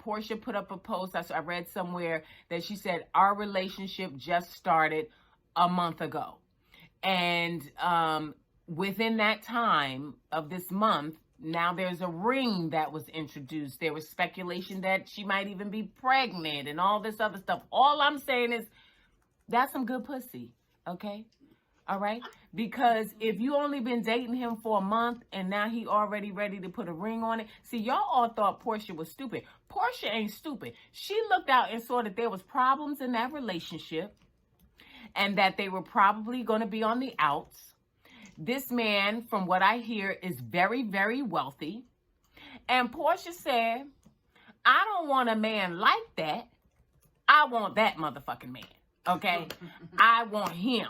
Porsha put up a post. I read somewhere that she said, our relationship just started a month ago. And within that time of this month, now there's a ring that was introduced. There was speculation that she might even be pregnant and all this other stuff. All I'm saying is that's some good pussy, okay? All right? Because if you only been dating him for a month and now he already ready to put a ring on it. See, y'all all thought Porsha was stupid. Porsha ain't stupid. She looked out and saw that there was problems in that relationship and that they were probably going to be on the outs. This man, from what I hear, is very, very wealthy. And Porsha said, I don't want a man like that. I want that motherfucking man. Okay? I want him.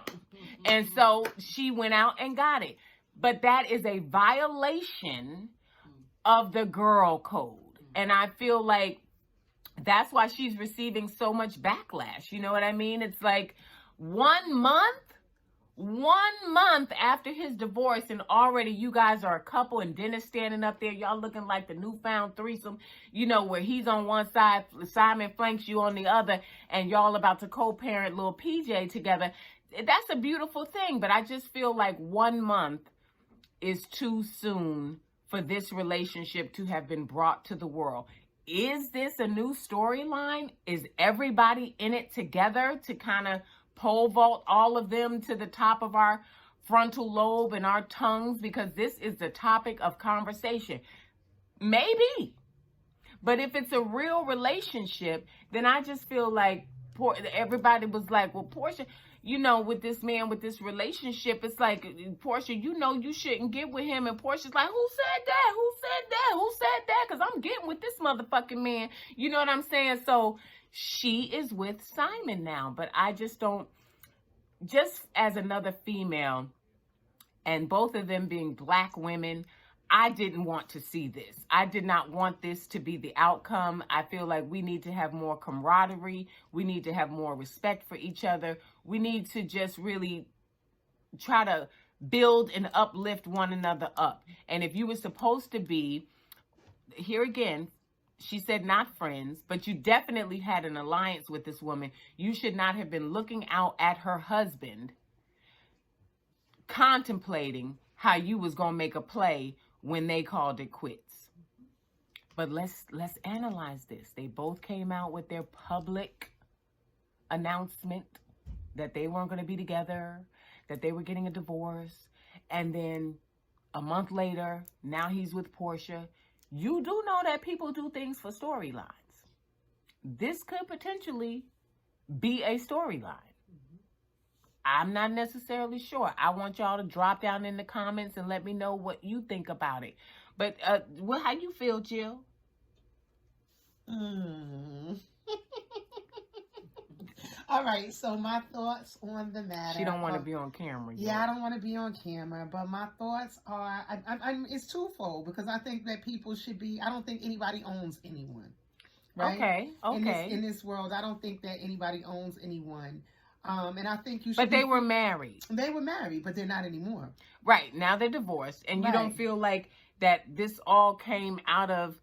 And so she went out and got it. But that is a violation of the girl code. And I feel like that's why she's receiving so much backlash. You know what I mean? It's like 1 month after his divorce, and already you guys are a couple, and Dennis standing up there, y'all looking like the newfound threesome, you know, where he's on one side, Simon flanks you on the other, and y'all about to co-parent little PJ together. That's a beautiful thing, but I just feel like 1 month is too soon for this relationship to have been brought to the world. Is this a new storyline? Is everybody in it together to kind of pole vault all of them to the top of our frontal lobe and our tongues, because this is the topic of conversation? Maybe. But if it's a real relationship, then I just feel like everybody was like, well, Porsha, you know, with this man, with this relationship, it's like, Porsha, you know, you shouldn't get with him. And Portia's like, who said that? Who said that? Who said that? Because I'm getting with this motherfucking man. You know what I'm saying? So she is with Simon now, but I just don't, just as another female, and both of them being Black women, I didn't want to see this. I did not want this to be the outcome. I feel like we need to have more camaraderie. We need to have more respect for each other. We need to just really try to build and uplift one another up. And if you were supposed to be, here again, she said not friends, but you definitely had an alliance with this woman. You should not have been looking out at her husband, contemplating how you was going to make a play when they called it quits. But let's analyze this. They both came out with their public announcement that they weren't going to be together, that they were getting a divorce. And then a month later, now he's with Porsha. You do know that people do things for storylines. This could potentially be a storyline. I'm not necessarily sure. I want y'all to drop down in the comments and let me know what you think about it. But how you feel, Jill? All right, so my thoughts on the matter. She don't want to be on camera. Yeah, I don't want to be on camera, but my thoughts are, it's twofold, because I think that people should be, I don't think anybody owns anyone. Right? Okay. In this world, I don't think that anybody owns anyone. And I think you should. But they were married. They were married, but they're not anymore. Right. Now they're divorced. And you don't feel like that this all came out of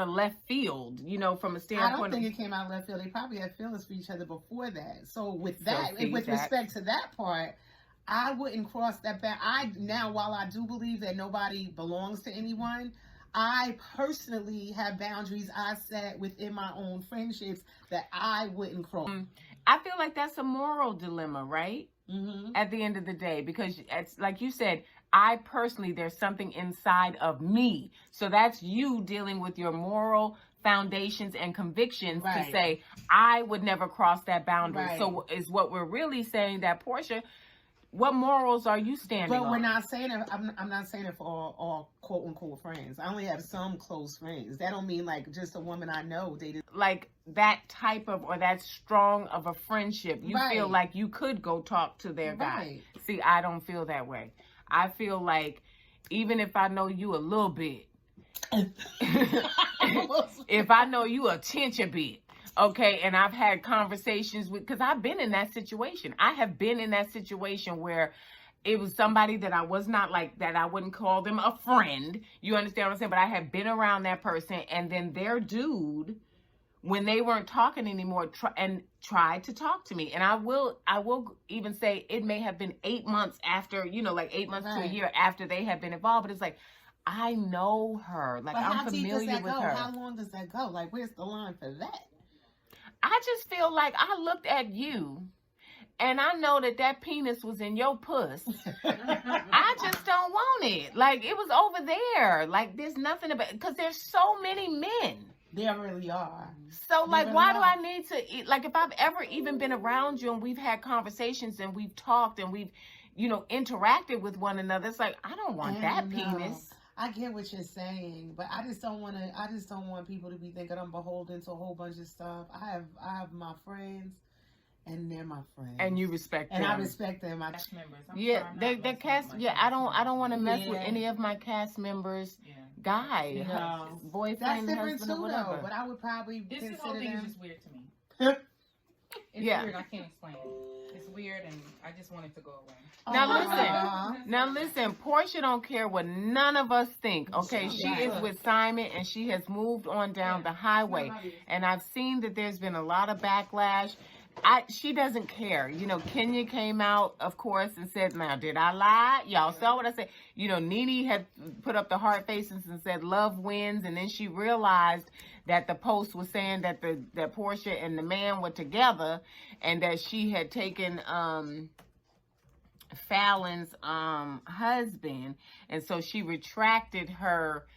left field, you know, from a standpoint. I don't think it came out of left field. They probably had feelings for each other before that. So with that, with respect to that part, I wouldn't cross that back. While I do believe that nobody belongs to anyone, I personally have boundaries I set within my own friendships that I wouldn't cross. I feel like that's a moral dilemma, right? Mm-hmm. At the end of the day, because it's like you said, I personally, there's something inside of me. So that's you dealing with your moral foundations and convictions to say, I would never cross that boundary. Right. So is what we're really saying that, Porsha, what morals are you standing on? But we're not saying it. I'm not saying it for all quote unquote friends. I only have some close friends. That don't mean like just a woman I know dated. Like that type of, or that strong of a friendship. You feel like you could go talk to their guy. See, I don't feel that way. I feel like even if I know you a little bit, if I know you a tinge a bit, okay, and I've had conversations with, because I've been in that situation. I have been in that situation where it was somebody that I was not like, that I wouldn't call them a friend. You understand what I'm saying? But I had been around that person, and then their dude, when they weren't talking anymore, tried to talk to me. And I will even say it may have been 8 months after, like 8 months to a year after they had been involved. But it's like, I know her. Like, I'm familiar with her. How long does that go? Like, where's the line for that? I just feel like I looked at you, and I know that penis was in your puss. I just don't want it. Like, it was over there. Like, there's nothing about it. Because there's so many men. There really are. So, like, why do I need to eat? Like, if I've ever even been around you and we've had conversations and we've talked and we've, interacted with one another, it's like, I don't want that penis. I get what you're saying, but I just don't want people to be thinking I'm beholden to a whole bunch of stuff. I have my friends, and they're my friends. And you respect them. And I respect them. My cast members. They're cast. Yeah, I don't want to mess with any of my cast members. Yeah. Guy, boyfriend, that's different husband, too, or whatever. Though. But I would probably this whole thing is just weird to me. It's weird. I can't explain it. It's weird, and I just want it to go away. Now listen. Porsha don't care what none of us think. Okay, she is with Simon, and she has moved on down the highway. And I've seen that there's been a lot of backlash. She doesn't care. Kenya came out, of course, and said, "Now, did I lie? Y'all saw what I said." Nene had put up the heart faces and said, "Love wins," and then she realized that the post was saying that that Porsha and the man were together, and that she had taken Falynn's husband, and so she retracted her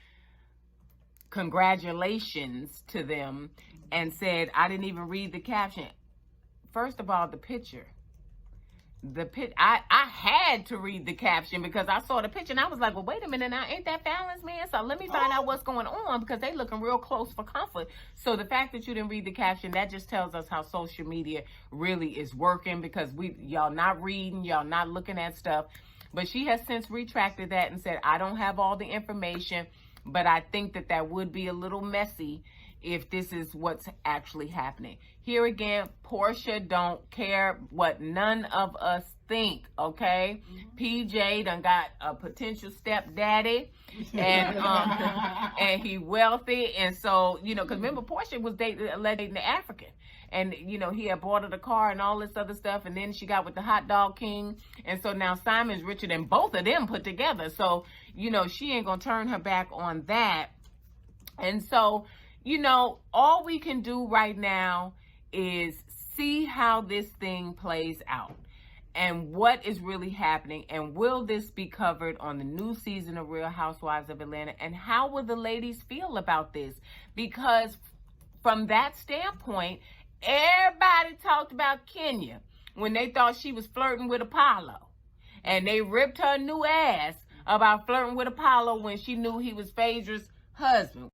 congratulations to them and said, "I didn't even read the caption." First of all, the picture. I had to read the caption because I saw the picture and I was like, well, wait a minute now, ain't that Falynn's man? So let me find out what's going on, because they looking real close for comfort. So the fact that you didn't read the caption, that just tells us how social media really is working, because y'all not reading, y'all not looking at stuff. But she has since retracted that and said, I don't have all the information, but I think that would be a little messy if this is what's actually happening. Here again, Porsha don't care what none of us think, okay? PJ done got a potential stepdaddy, and and he wealthy, and so, because remember, Porsha was dating the African, and, he had bought her the car and all this other stuff, and then she got with the hot dog king, and so now Simon's richer than both of them put together, so, she ain't gonna turn her back on that. And so, all we can do right now is see how this thing plays out and what is really happening, and will this be covered on the new season of Real Housewives of Atlanta, and how will the ladies feel about this? Because from that standpoint, everybody talked about Kenya when they thought she was flirting with Apollo, and they ripped her new ass about flirting with Apollo when she knew he was Phaedra's husband.